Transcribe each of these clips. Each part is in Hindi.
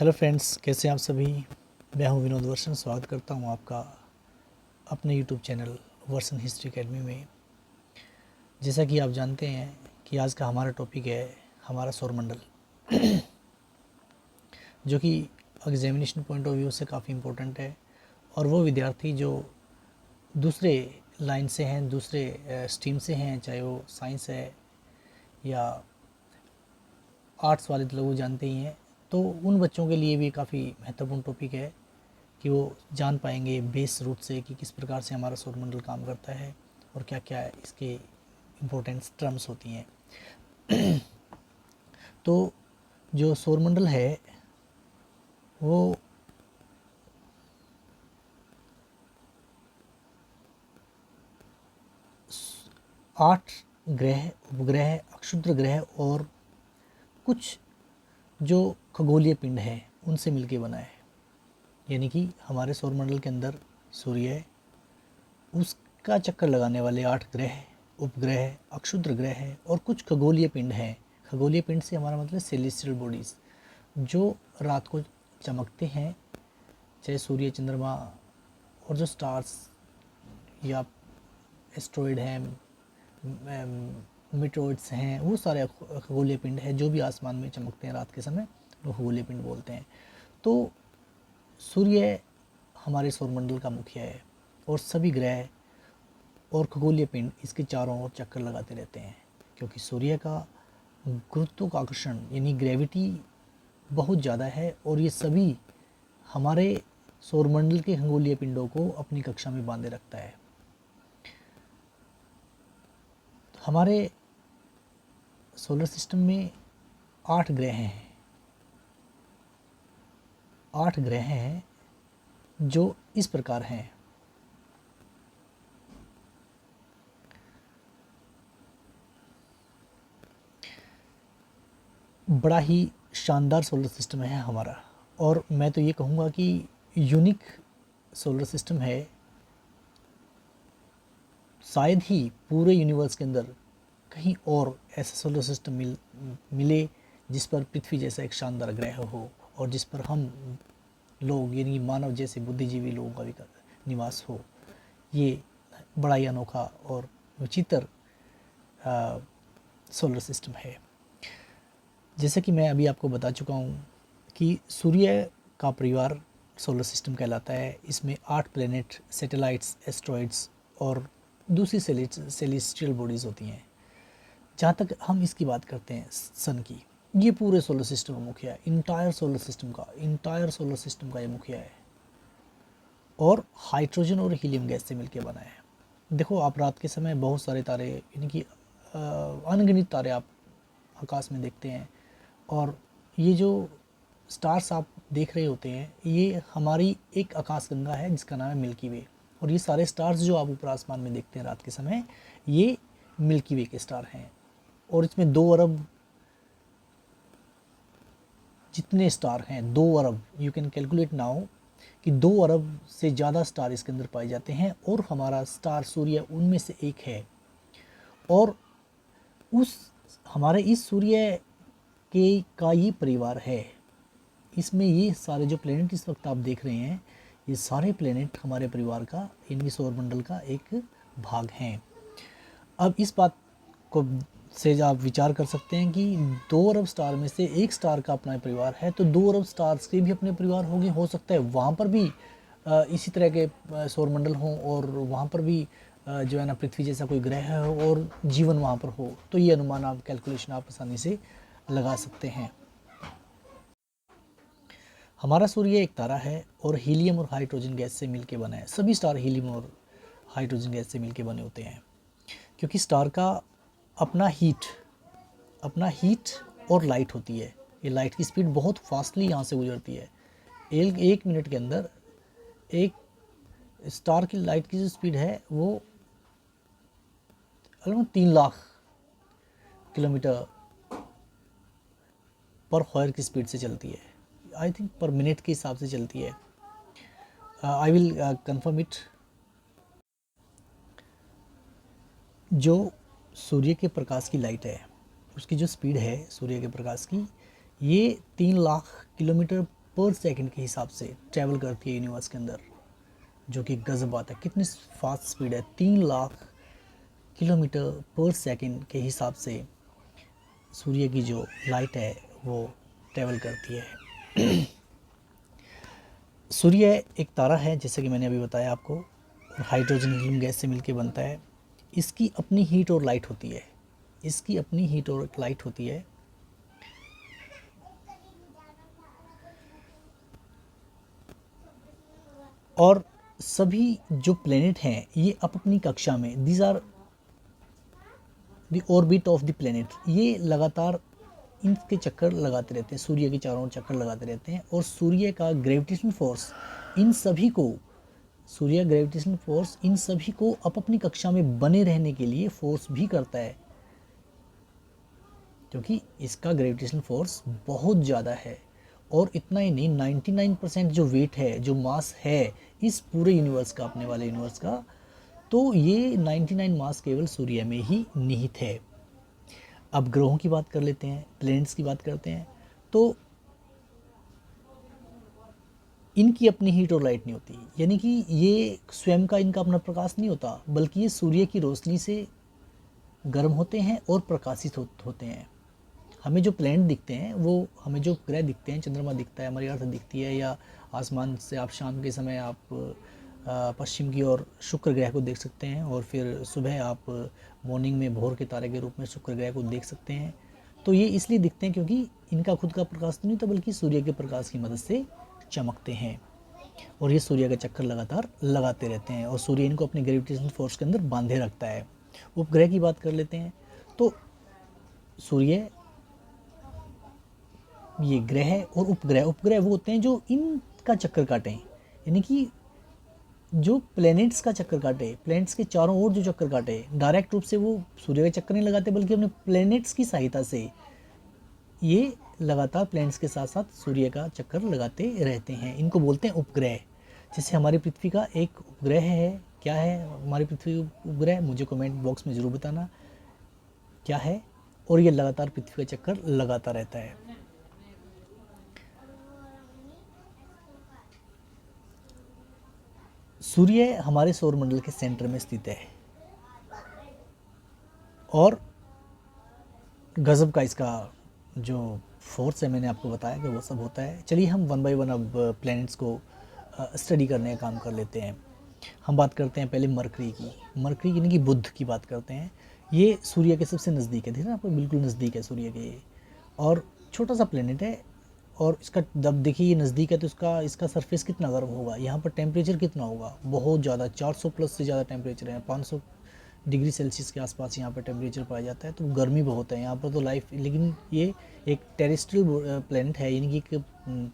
हेलो फ्रेंड्स, कैसे हैं आप सभी। मैं हूं विनोद वर्षन। स्वागत करता हूं आपका अपने यूट्यूब चैनल वर्षन हिस्ट्री एकेडमी में। जैसा कि आप जानते हैं कि आज का हमारा टॉपिक है हमारा सौरमंडल, जो कि एग्जामिनेशन पॉइंट ऑफ व्यू से काफ़ी इम्पोर्टेंट है। और वो विद्यार्थी जो दूसरे लाइन से हैं, दूसरे स्ट्रीम से हैं, चाहे वो साइंस है या आर्ट्स वाले तो लोग जानते ही हैं, तो उन बच्चों के लिए भी काफ़ी महत्वपूर्ण टॉपिक है कि वो जान पाएंगे बेस रूट से कि किस प्रकार से हमारा सौरमंडल काम करता है और क्या क्या इसके इम्पोर्टेंस टर्म्स होती हैं। तो जो सौरमंडल है वो 8 ग्रह, उपग्रह, अक्षुद्र ग्रह और कुछ जो खगोलीय पिंड हैं उनसे मिलके बना है। यानी कि हमारे सौरमंडल के अंदर सूर्य है, उसका चक्कर लगाने वाले 8 ग्रह, उपग्रह, अक्षुद्र ग्रह है और कुछ खगोलीय पिंड हैं। खगोलीय पिंड से हमारा मतलब सेलेस्टियल बॉडीज़ जो रात को चमकते हैं, चाहे सूर्य, चंद्रमा और जो स्टार्स या एस्ट्रॉइड हैं, मेटोइड्स हैं, वो सारे खगोलीय पिंड हैं जो भी आसमान में चमकते हैं रात के समय, वो खगोलीय पिंड बोलते हैं। तो सूर्य हमारे सौरमंडल का मुखिया है और सभी ग्रह और खगोलीय पिंड इसके चारों ओर चक्कर लगाते रहते हैं, क्योंकि सूर्य का गुरुत्वाकर्षण यानी ग्रेविटी बहुत ज़्यादा है और ये सभी हमारे सौरमंडल के खगोलीय पिंडों को अपनी कक्षा में बांधे रखता है। हमारे सोलर सिस्टम में 8 ग्रह हैं। 8 ग्रह हैं जो इस प्रकार हैं। बड़ा ही शानदार सोलर सिस्टम है हमारा, और मैं तो ये कहूँगा कि यूनिक सोलर सिस्टम है। शायद ही पूरे यूनिवर्स के अंदर कहीं और ऐसा सोलर सिस्टम मिले जिस पर पृथ्वी जैसा एक शानदार ग्रह हो और जिस पर हम लोग यानी मानव जैसे बुद्धिजीवी लोगों का भी निवास हो। ये बड़ा ही अनोखा और विचित्र सोलर सिस्टम है। जैसे कि मैं अभी आपको बता चुका हूँ कि सूर्य का परिवार सोलर सिस्टम कहलाता है। इसमें 8 प्लैनेट, सैटेलाइट्स, एस्ट्रॉइड्स और दूसरी सेलेस्टियल बॉडीज़ होती हैं। जहाँ तक हम इसकी बात करते हैं सन की, ये पूरे सोलर सिस्टम का मुखिया है। इंटायर सोलर सिस्टम का ये मुखिया है और हाइड्रोजन और हीलियम गैस से मिलकर बना है। देखो, आप रात के समय बहुत सारे तारे यानी कि अनगिनत तारे आप आकाश में देखते हैं, और ये जो स्टार्स आप देख रहे होते हैं ये हमारी एक आकाशगंगा है जिसका नाम है मिल्की वे। और ये सारे स्टार्स जो आप ऊपर आसमान में देखते हैं रात के समय, ये मिल्की वे के स्टार हैं। और इसमें 2 अरब जितने स्टार हैं, 2 अरब, यू कैन कैलकुलेट नाउ कि 2 अरब से ज़्यादा स्टार इसके अंदर पाए जाते हैं। और हमारा स्टार सूर्य उनमें से एक है। और उस हमारे इस सूर्य के का ये परिवार है। इसमें ये सारे जो प्लेनेट इस वक्त आप देख रहे हैं, ये सारे प्लेनेट हमारे परिवार का, इनकी सौरमंडल का एक भाग हैं। अब इस बात को से आप विचार कर सकते हैं कि 2 अरब स्टार में से एक स्टार का अपना परिवार है, तो 2 अरब स्टार्स के भी अपने परिवार होंगे। हो सकता है वहाँ पर भी इसी तरह के सौरमंडल हों और वहाँ पर भी जो है ना पृथ्वी जैसा कोई ग्रह हो और जीवन वहाँ पर हो। तो ये अनुमान आप, कैलकुलेशन आप आसानी से लगा सकते हैं। हमारा सूर्य एक तारा है और हीलियम और हाइड्रोजन गैस से मिलकर बना है। सभी स्टार हीलियम और हाइड्रोजन गैस से मिलकर बने होते हैं, क्योंकि स्टार का अपना हीट और लाइट होती है। ये लाइट की स्पीड बहुत फास्टली यहाँ से गुजरती है। एक मिनट के अंदर एक स्टार की लाइट की जो स्पीड है वो लगभग 3 लाख किलोमीटर पर हॉर की स्पीड से चलती है। आई थिंक पर मिनट के हिसाब से चलती है। I will confirm it. जो सूर्य के प्रकाश की लाइट है, उसकी जो स्पीड है सूर्य के प्रकाश की, ये 3 लाख किलोमीटर पर सेकंड के हिसाब से ट्रैवल करती है यूनिवर्स के अंदर, जो कि गजब बात है। कितनी फास्ट स्पीड है, 3 लाख किलोमीटर पर सेकंड के हिसाब से सूर्य की जो लाइट है वो ट्रैवल करती है। सूर्य एक तारा है, जैसे कि मैंने अभी बताया आपको, और हाइड्रोजन हीलियम गैस से मिलकर बनता है। इसकी अपनी हीट और लाइट होती है, इसकी अपनी हीट और लाइट होती है। और सभी जो प्लेनेट हैं ये अपनी कक्षा में, these are the orbit of the planet, ये लगातार इनके चक्कर लगाते रहते हैं, सूर्य के चारों ओर चक्कर लगाते रहते हैं। और सूर्य का ग्रेविटेशन फोर्स इन सभी को, सूर्य ग्रेविटेशन फोर्स इन सभी को अपनी कक्षा में बने रहने के लिए फोर्स भी करता है, क्योंकि इसका ग्रेविटेशन फोर्स बहुत ज़्यादा है। और इतना ही नहीं, 99% जो वेट है, जो मास है इस पूरे यूनिवर्स का, अपने वाले यूनिवर्स का, तो ये 99 मास केवल सूर्य में ही निहित है। अब ग्रहों की बात कर लेते हैं, प्लैनेट्स की बात करते हैं। तो इनकी अपनी हीट और लाइट नहीं होती, यानी कि ये स्वयं का इनका अपना प्रकाश नहीं होता, बल्कि ये सूर्य की रोशनी से गर्म होते हैं और प्रकाशित होते हैं। हमें जो प्लैनेट दिखते हैं, वो हमें जो ग्रह दिखते हैं, चंद्रमा दिखता है, हमारी अर्थ दिखती है, या आसमान से आप शाम के समय आप पश्चिम की ओर शुक्र ग्रह को देख सकते हैं, और फिर सुबह आप मॉर्निंग में भोर के तारे के रूप में शुक्र ग्रह को देख सकते हैं। तो ये इसलिए दिखते हैं क्योंकि इनका खुद का प्रकाश नहीं होता, बल्कि सूर्य के प्रकाश की मदद से चमकते हैं। और ये सूर्य का चक्कर लगातार लगाते रहते हैं, और सूर्य इनको अपने ग्रेविटेशन फोर्स के अंदर बांधे रखता है। उपग्रह की बात कर लेते हैं। तो सूर्य, ये ग्रह और उपग्रह, उपग्रह वो होते हैं जो इनका चक्कर काटें, यानी कि जो प्लैनेट्स का चक्कर काटे, प्लैनेट्स के चारों ओर जो चक्कर काटे, डायरेक्ट रूप से वो सूर्य का चक्कर नहीं लगाते, बल्कि अपने प्लैनेट्स की सहायता से ये लगातार प्लैनेट्स के साथ साथ सूर्य का चक्कर लगाते रहते हैं। इनको बोलते हैं उपग्रह। जैसे हमारी पृथ्वी का एक उपग्रह है, क्या है हमारी पृथ्वी उपग्रह, मुझे कमेंट बॉक्स में ज़रूर बताना क्या है। और ये लगातार पृथ्वी का चक्कर लगाता रहता है। सूर्य हमारे सौरमंडल के सेंटर में स्थित है, और गजब का इसका जो फोर्स है, मैंने आपको बताया कि वो सब होता है। चलिए हम वन बाय वन अब प्लैनेट्स को स्टडी करने का काम कर लेते हैं। हम बात करते हैं पहले मरकरी की। मरकरी यानी कि बुध की बात करते हैं। ये सूर्य के सबसे नज़दीक है, देखिए आपको बिल्कुल नज़दीक है सूर्य के, और छोटा सा प्लेनेट है। और इसका जब देखिए ये नज़दीक है तो इसका सरफेस कितना गर्म होगा, यहाँ पर टेम्परेचर कितना होगा, बहुत ज़्यादा, 400 प्लस से ज़्यादा टेम्परेचर है, 500 डिग्री सेल्सियस के आसपास यहाँ पर टेम्परेचर पाया जाता है। तो गर्मी बहुत है यहाँ पर तो लाइफ, लेकिन ये एक टेरेस्ट्रियल प्लेनेट है, यानी कि एक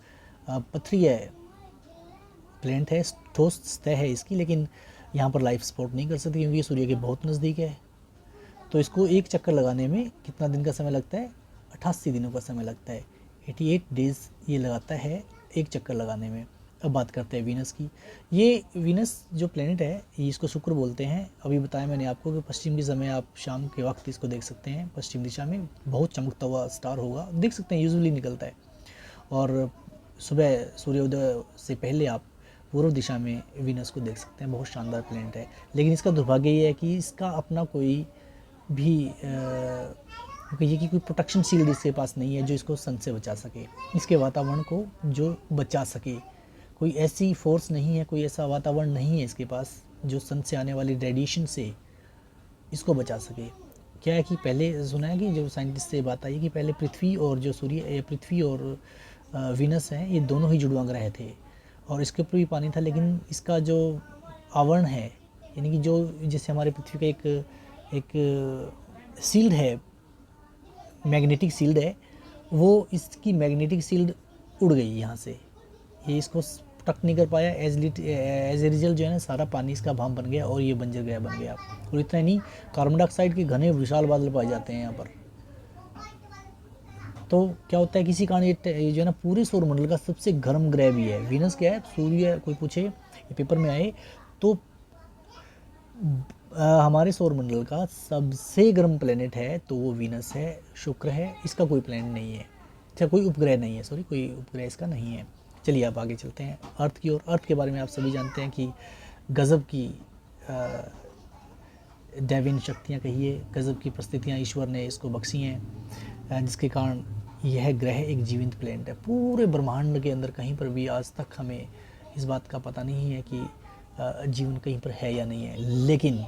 पथरीय प्लेनेट है, ठोस सतह है इसकी, लेकिन यहाँ पर लाइफ सपोर्ट नहीं कर सकती क्योंकि ये सूर्य के बहुत नज़दीक है। तो इसको एक चक्कर लगाने में कितना दिन का समय लगता है, 88 दिनों का समय लगता है, 88 डेज़ ये लगाता है एक चक्कर लगाने में। अब बात करते हैं वीनस की। ये वीनस जो प्लेनेट है, ये इसको शुक्र बोलते हैं। अभी बताया मैंने आपको कि पश्चिम के समय आप शाम के वक्त इसको देख सकते हैं, पश्चिम दिशा में बहुत चमकता हुआ स्टार होगा, देख सकते हैं, यूजुअली निकलता है। और सुबह सूर्योदय से पहले आप पूर्व दिशा में वीनस को देख सकते हैं। बहुत शानदार प्लेनेट है, लेकिन इसका दुर्भाग्य ये है कि इसका अपना कोई भी ये कि कोई प्रोटेक्शन शील्ड इसके पास नहीं है जो इसको सन से बचा सके, इसके वातावरण को जो बचा सके। कोई ऐसी फोर्स नहीं है, कोई ऐसा वातावरण नहीं है इसके पास जो सन से आने वाली रेडिएशन से इसको बचा सके। क्या है कि पहले सुना है कि जो साइंटिस्ट से बात आई कि पहले पृथ्वी और जो सूर्य, पृथ्वी और वीनस हैं, ये दोनों ही जुड़वा ग्रह थे और इसके ऊपर भी पानी था, लेकिन इसका जो आवरण है, यानी कि जो जैसे हमारे पृथ्वी का एक शील्ड है, मैग्नेटिक शील्ड है, वो इसकी मैग्नेटिक शील्ड उड़ गई यहाँ से, ये इसको टक नहीं कर पाया। एज ए रिजल्ट जो है ना, सारा पानी इसका भाप बन गया और ये बंजर ग्रह बन गया। और इतना नहीं, कार्बन डाइऑक्साइड के घने विशाल बादल पाए जाते हैं यहाँ पर। तो क्या होता है, किसी कारण ये जो है ना पूरे सौरमंडल का सबसे गर्म ग्रह भी है। वीनस क्या है, सूर्य कोई पूछे, ये पेपर में आए तो हमारे सौरमंडल का सबसे गर्म प्लेनेट है तो वो वीनस है, शुक्र है, इसका कोई प्लेनेट नहीं है, अच्छा कोई उपग्रह नहीं है, सॉरी कोई उपग्रह इसका नहीं है। चलिए अब आगे चलते हैं अर्थ की ओर। अर्थ के बारे में आप सभी जानते हैं कि गज़ब की दैवीन शक्तियाँ कहिए, गज़ब की परिस्थितियाँ ईश्वर ने इसको बख्शी हैं, जिसके कारण यह ग्रह एक जीवंत प्लेनेट है। पूरे ब्रह्मांड के अंदर कहीं पर भी आज तक हमें इस बात का पता नहीं है कि जीवन कहीं पर है या नहीं है, लेकिन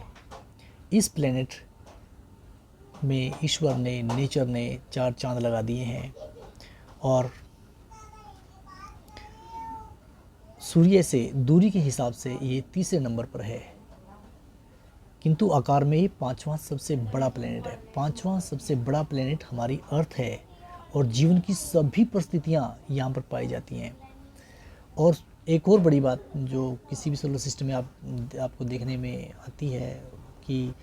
इस प्लेनेट में ईश्वर ने, नेचर ने 4 चांद लगा दिए हैं और सूर्य से दूरी के हिसाब से ये तीसरे नंबर पर है, किंतु आकार में ये 5वां सबसे बड़ा प्लेनेट है। 5वां सबसे बड़ा प्लेनेट हमारी अर्थ है और जीवन की सभी परिस्थितियाँ यहाँ पर पाई जाती हैं। और एक और बड़ी बात जो किसी भी सोलर सिस्टम में आपको देखने में आती है कि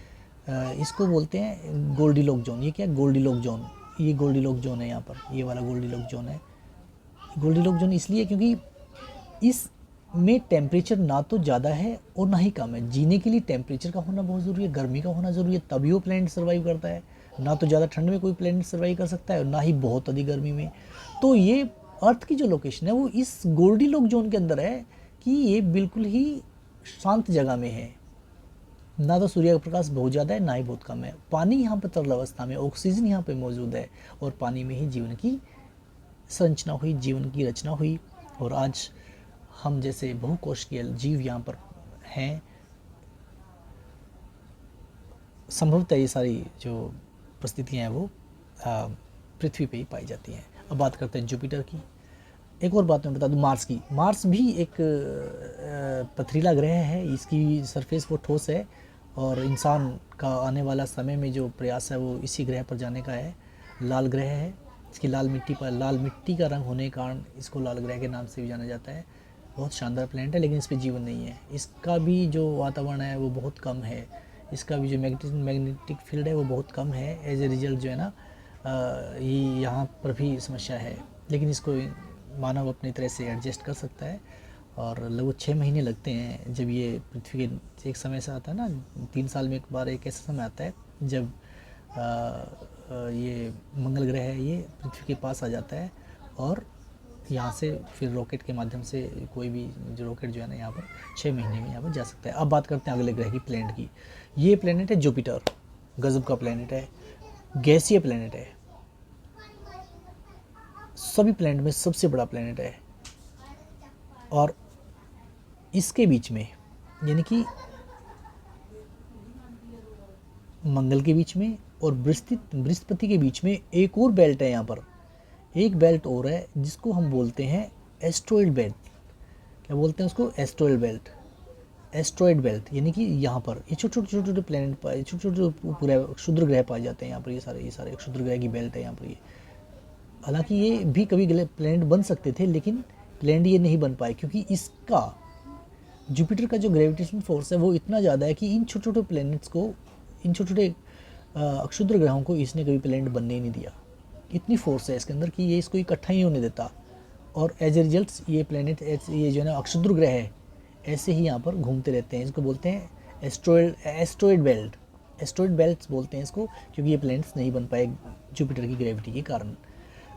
इसको बोलते हैं गोल्डीलॉक जोन। ये क्या है? Goldilock zone. ये गोल्डीलॉक जोन है यहाँ पर, ये वाला गोल्डीलॉक जोन है। गोल्डीलॉक जोन इसलिए क्योंकि इस में टेम्परेचर ना तो ज़्यादा है और ना ही कम है। जीने के लिए टेम्परेचर का होना बहुत ज़रूरी है, गर्मी का होना ज़रूरी है, तभी वो प्लेनेट सर्वाइव करता है। ना तो ज़्यादा ठंड में कोई प्लेनेट सर्वाइव कर सकता है और ना ही बहुत अधिक गर्मी में। तो ये अर्थ की जो लोकेशन है वो इस गोल्डीलॉक जोन के अंदर है कि ये बिल्कुल ही शांत जगह में है। ना तो सूर्य का प्रकाश बहुत ज़्यादा है, ना ही बहुत कम है। पानी यहाँ पर तरल अवस्था में, ऑक्सीजन यहाँ पर मौजूद है और पानी में ही जीवन की संरचना हुई, जीवन की रचना हुई। और आज हम जैसे बहुकोशीय जीव यहाँ पर हैं। संभवतः ये सारी जो परिस्थितियाँ हैं वो पृथ्वी पे ही पाई जाती हैं। अब बात करते हैं जुपिटर की। एक और बात मैं बता दूं मार्स की। मार्स भी एक पथरीला ग्रह है, इसकी सरफेस वो ठोस है और इंसान का आने वाला समय में जो प्रयास है वो इसी ग्रह पर जाने का है। लाल ग्रह है, इसकी लाल मिट्टी का रंग होने के कारण इसको लाल ग्रह के नाम से भी जाना जाता है। बहुत शानदार प्लेनेट है, लेकिन इस पर जीवन नहीं है। इसका भी जो वातावरण है वो बहुत कम है, इसका भी जो मैग्नेटिक फील्ड है वो बहुत कम है। एज ए रिजल्ट जो है ना ये यहाँ पर भी समस्या है, लेकिन इसको मानव अपनी तरह से एडजस्ट कर सकता है। और लगभग 6 महीने लगते हैं जब ये पृथ्वी के एक समय से आता है ना, 3 साल में एक बार एक ऐसा समय आता है जब ये मंगल ग्रह है ये पृथ्वी के पास आ जाता है और यहाँ से फिर रॉकेट के माध्यम से कोई भी जो रॉकेट जो है ना यहाँ पर 6 महीने में यहाँ पर जा सकता है। अब बात करते हैं अगले ग्रह की, प्लेनेट की। ये प्लेनेट है जुपिटर। गजब का प्लेनेट है, गैसीय प्लेनेट है, सभी प्लेनेट में सबसे बड़ा प्लेनेट है। और इसके बीच में यानी कि मंगल के बीच में और बृहस्पति के बीच में एक और बेल्ट है। यहाँ पर एक बेल्ट और है जिसको हम बोलते हैं एस्ट्रॉइड बेल्ट। क्या बोलते हैं उसको? Asteroid belt. एस्ट्रॉइड बेल्ट यानी कि यहाँ पर ये छोटे प्लेनेट पाए, छोटे पूरे क्षुद्र ग्रह पाए जाते हैं यहाँ पर। ये सारे क्षुद्र ग्रह की बेल्ट है यहाँ पर। ये हालांकि ये भी कभी प्लेनेट बन सकते थे, लेकिन प्लेनेट ये नहीं बन पाए क्योंकि इसका जुपिटर का जो ग्रेविटेशन फोर्स है वो इतना ज़्यादा है कि इन छोटे छोटे प्लेनेट्स को, इन छोटे छोटे क्षुद्र ग्रहों को इसने कभी प्लेनेट बनने ही नहीं दिया। इतनी फोर्स है इसके अंदर कि ये इसको इकट्ठा ही होने देता। और एज ए रिजल्ट ये प्लेनेट, ये जो है ना अक्षुद्र ग्रह है, ऐसे ही यहाँ पर घूमते रहते हैं। इसको बोलते हैं एस्ट्रॉइड बेल्ट। एस्ट्रॉइड बेल्ट बोलते हैं इसको क्योंकि ये प्लेनेट्स नहीं बन पाए जुपिटर की ग्रेविटी के कारण।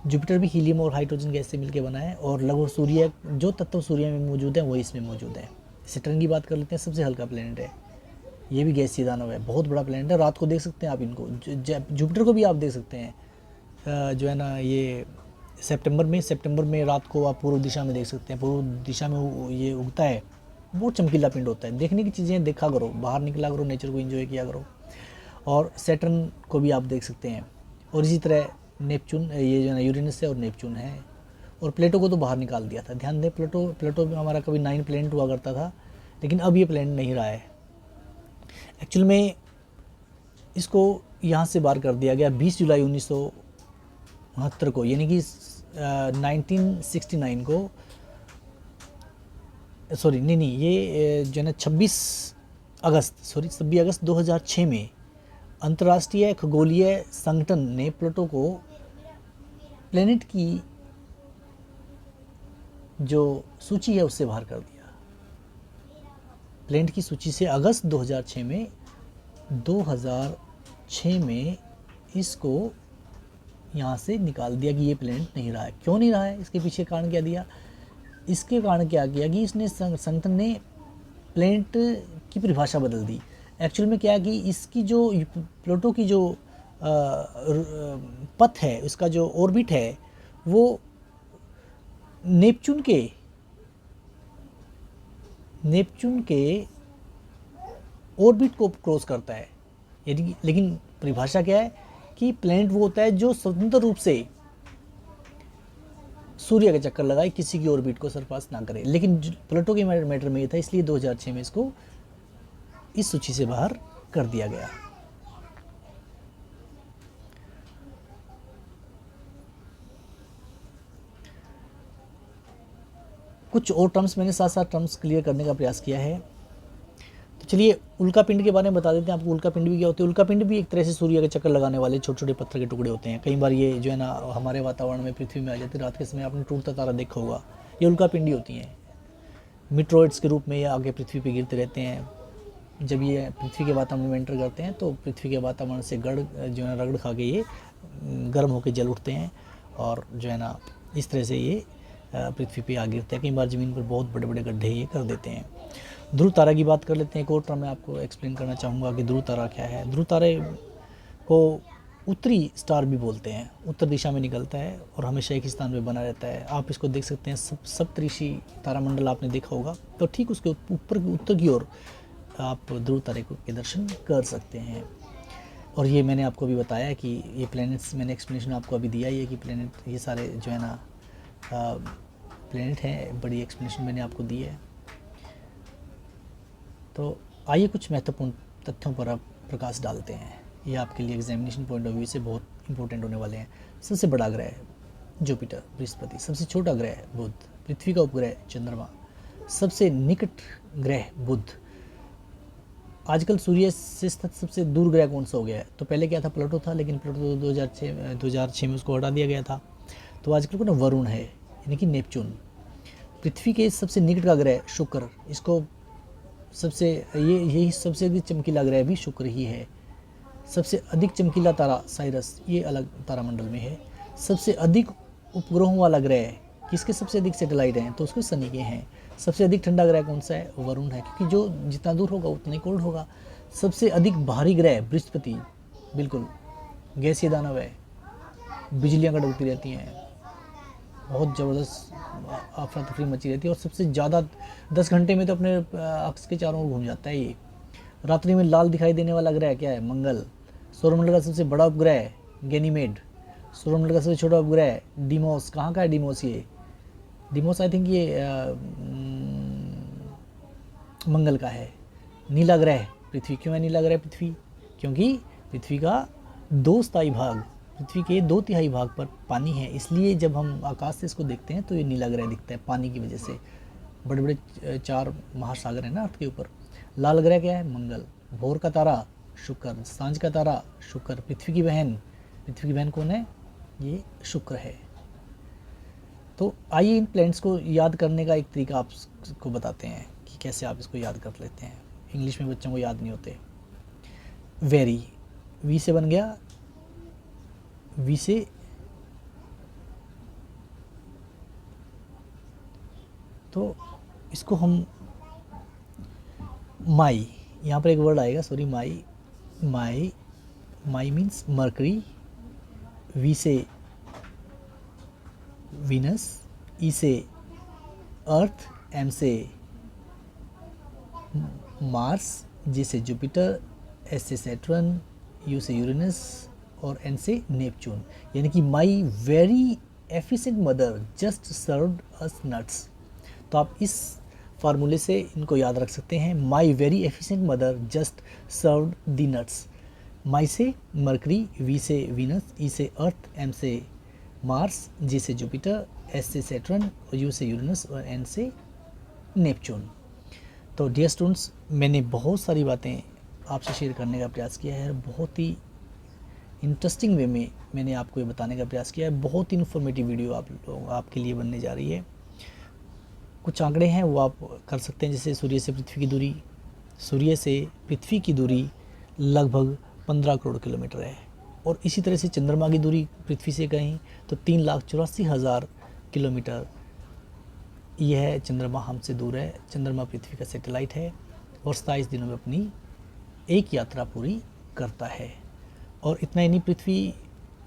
जुपिटर भी हीलियम और हाइड्रोजन गैस से मिलकर बना है और लगभग सूर्य जो तत्व सूर्य में मौजूद है वो इसमें मौजूद है। सैटर्न की बात कर लेते हैं, सबसे हल्का प्लेनेट है। ये भी गैसीय दानव है, बहुत बड़ा प्लेनेट है। रात को देख सकते हैं आप इनको। जुपिटर को भी आप देख सकते हैं जो है ना, ये सितंबर में रात को आप पूर्व दिशा में देख सकते हैं। पूर्व दिशा में ये उगता है, बहुत चमकीला पिंड होता है। देखने की चीज़ें देखा करो, बाहर निकला करो, नेचर को एंजॉय किया करो। और सैटर्न को भी आप देख सकते हैं। और इसी तरह नेपच्यून, ये जो है यूरेनस है और नेपच्यून है। और प्लेटो को तो बाहर निकाल दिया था। ध्यान दें, प्लेटो में हमारा कभी 9 प्लेनेट हुआ करता था, लेकिन अब ये प्लेनेट नहीं रहा है। एक्चुअल में इसको यहाँ से बाहर कर दिया गया 20 जुलाई 1969 को, यानी कि 1969 को, सॉरी नहीं, ये जो है ना 26 अगस्त 2006 में अंतर्राष्ट्रीय खगोलीय संगठन ने प्लूटो को प्लेनेट की जो सूची है उससे बाहर कर दिया। प्लेनेट की सूची से अगस्त 2006 में इसको यहाँ से निकाल दिया कि ये प्लेनेट नहीं रहा है। क्यों नहीं रहा है, इसके पीछे कारण क्या दिया? इसके कारण क्या किया कि इसने संगठन ने प्लैनेट की परिभाषा बदल दी। एक्चुअल में क्या है कि इसकी जो प्लूटो की जो पथ है, उसका जो ऑर्बिट है, वो नेपच्यून के ऑर्बिट को क्रॉस करता है। यदि लेकिन परिभाषा क्या है कि प्लैनेट वो होता है जो स्वतंत्र रूप से सूर्य का चक्कर लगाए, किसी की ऑर्बिट को सरपास ना करे। लेकिन प्लूटो के मैटर में ये था, इसलिए 2006 में इसको इस सूची से बाहर कर दिया गया। कुछ और टर्म्स मैंने साथ साथ टर्म्स क्लियर करने का प्रयास किया है। तो चलिए उल्का पिंड के बारे में बता देते हैं आपको। उल्का पिंड भी क्या होते हैं? उल्का पिंड भी एक तरह से सूर्य के चक्कर लगाने वाले छोटे छोटे पत्थर के टुकड़े होते हैं। कई बार ये जो है ना हमारे वातावरण में, पृथ्वी में आ जाते हैं। रात के समय आपने टूटता तारा देखा होगा, ये उल्का पिंडी होती हैं। मीटरॉइड्स के रूप में ये आगे पृथ्वी पर गिरते रहते हैं। जब ये पृथ्वी के वातावरण में एंटर करते हैं तो पृथ्वी के वातावरण से जो है रगड़ खा के ये गर्म होकर जल उठते हैं, और जो है ना इस तरह से ये पृथ्वी पे आ गिरते हैं। कई बार ज़मीन पर बहुत बड़े बड़े गड्ढे ये कर देते हैं। ध्रुव तारा की बात कर लेते हैं। एक और टर्म मैं आपको एक्सप्लेन करना चाहूँगा कि ध्रुव तारा क्या है। ध्रुव तारे को उत्तरी स्टार भी बोलते हैं। उत्तर दिशा में निकलता है और हमेशा एक ही स्थान पे बना रहता है। आप इसको देख सकते हैं, सप्तऋषि तारामंडल आपने देखा होगा, तो ठीक उसके ऊपर उत्तर की ओर आप ध्रुव तारे के दर्शन कर सकते हैं। और ये मैंने आपको अभी बताया कि ये प्लैनेट्स, मैंने एक्सप्लेनेशन आपको अभी दिया ही है कि प्लैनेट ये सारे जो है ना प्लैनेट हैं। बड़ी एक्सप्लेनेशन मैंने आपको दी है। तो आइए कुछ महत्वपूर्ण तथ्यों पर आप प्रकाश डालते हैं। ये आपके लिए एग्जामिनेशन पॉइंट ऑफ व्यू से बहुत इंपॉर्टेंट होने वाले हैं। सबसे बड़ा ग्रह जुपिटर बृहस्पति, सबसे छोटा ग्रह बुध, पृथ्वी का उपग्रह चंद्रमा, सबसे निकट ग्रह बुध। आजकल सूर्य से सबसे दूर ग्रह कौन सा हो गया है? तो पहले क्या था? प्लूटो था, लेकिन प्लूटो 2006 में उसको हटा दिया गया था। तो आजकल को ना वरुण है, यानी कि नेपच्यून। पृथ्वी के सबसे निकट का ग्रह शुक्र, इसको यही सबसे अधिक चमकीला ग्रह भी शुक्र ही है। सबसे अधिक चमकीला तारा साइरस, ये अलग तारामंडल में है। सबसे अधिक उपग्रहों वाला ग्रह, किसके सबसे अधिक सैटेलाइट हैं? तो उसके शनि के हैं। सबसे अधिक ठंडा ग्रह कौन सा है? वरुण है, क्योंकि जो जितना दूर होगा उतना ही कोल्ड होगा। सबसे अधिक भारी ग्रह बृहस्पति, बिल्कुल गैसीय दानव है, बिजलियाँ कड़कती रहती हैं, बहुत ज़बरदस्त अफरा तफरी मची रहती है, और सबसे ज़्यादा 10 घंटे में तो अपने अक्ष के चारों ओर घूम जाता है ये। रात्रि में लाल दिखाई देने वाला ग्रह क्या है? मंगल। सौरमंडल का सबसे बड़ा उपग्रह गैनीमेड। सौरमंडल का सबसे छोटा उपग्रह डीमोस। कहाँ का है डीमोस? ये डीमोस आई थिंक ये मंगल का है। नीला ग्रह पृथ्वी। क्यों है नीला ग्रह पृथ्वी? क्योंकि पृथ्वी का 2 स्थायी भाग, पृथ्वी के 2/3 भाग पर पानी है, इसलिए जब हम आकाश से इसको देखते हैं तो ये नीला ग्रह दिखता है पानी की वजह से। बड़े बड़े 4 महासागर हैं ना अर्थ के ऊपर। लाल ग्रह क्या है? मंगल। भोर का तारा शुक्र, सांझ का तारा शुक्र। पृथ्वी की बहन कौन है? ये शुक्र है। तो आइए इन प्लैनेट्स को याद करने का एक तरीका आपको बताते हैं कि कैसे आप इसको याद कर लेते हैं। इंग्लिश में बच्चों को याद नहीं होते। वेरी, वी से बन गया, वी से तो इसको हम माई, यहाँ पर एक वर्ड आएगा, sorry, my means Mercury, V से वीनस, ई से अर्थ, एम से मार्स, जी से जुपिटर, एस से सैटर्न, यू से यूरेनस और एन से नेपच्यून। यानी कि my very efficient mother just served us nuts. तो आप इस फार्मूले से इनको याद रख सकते हैं। My very efficient mother just served the nuts. My से मरकरी, वी से वीनस, ई से अर्थ, एम से मार्स, जी से जुपिटर, एस से सैटर्न, यू से यूरेनस और एन से नेपच्यून। तो डियर स्टूडेंट्स, मैंने बहुत सारी बातें आपसे शेयर करने का प्रयास किया है। बहुत ही इंटरेस्टिंग वे में मैंने आपको ये बताने का प्रयास किया है। बहुत ही इन्फॉर्मेटिव वीडियो आपके लिए बनने जा रही है। कुछ आंकड़े हैं वो आप कर सकते हैं, जैसे सूर्य से पृथ्वी की दूरी लगभग 15 करोड़ किलोमीटर है, और इसी तरह से चंद्रमा की दूरी पृथ्वी से कहीं तो 3,84,000 किलोमीटर। यह है चंद्रमा हमसे दूर है, चंद्रमा पृथ्वी का सैटेलाइट है और 27 दिनों में अपनी एक यात्रा पूरी करता है। और इतना ही नहीं, पृथ्वी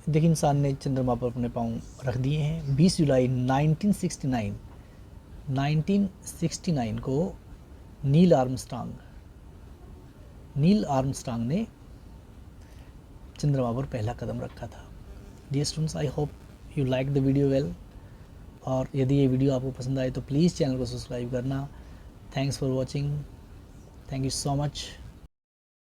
देखिए इंसान ने चंद्रमा पर अपने पाँव रख दिए हैं। 20 जुलाई 1969 को नील आर्मस्ट्रांग ने चंद्रमा पर पहला कदम रखा था। Dear students, I hope you like the video well, और यदि ये वीडियो आपको पसंद आए तो प्लीज़ चैनल को सब्सक्राइब करना। Thanks for watching, thank you so much.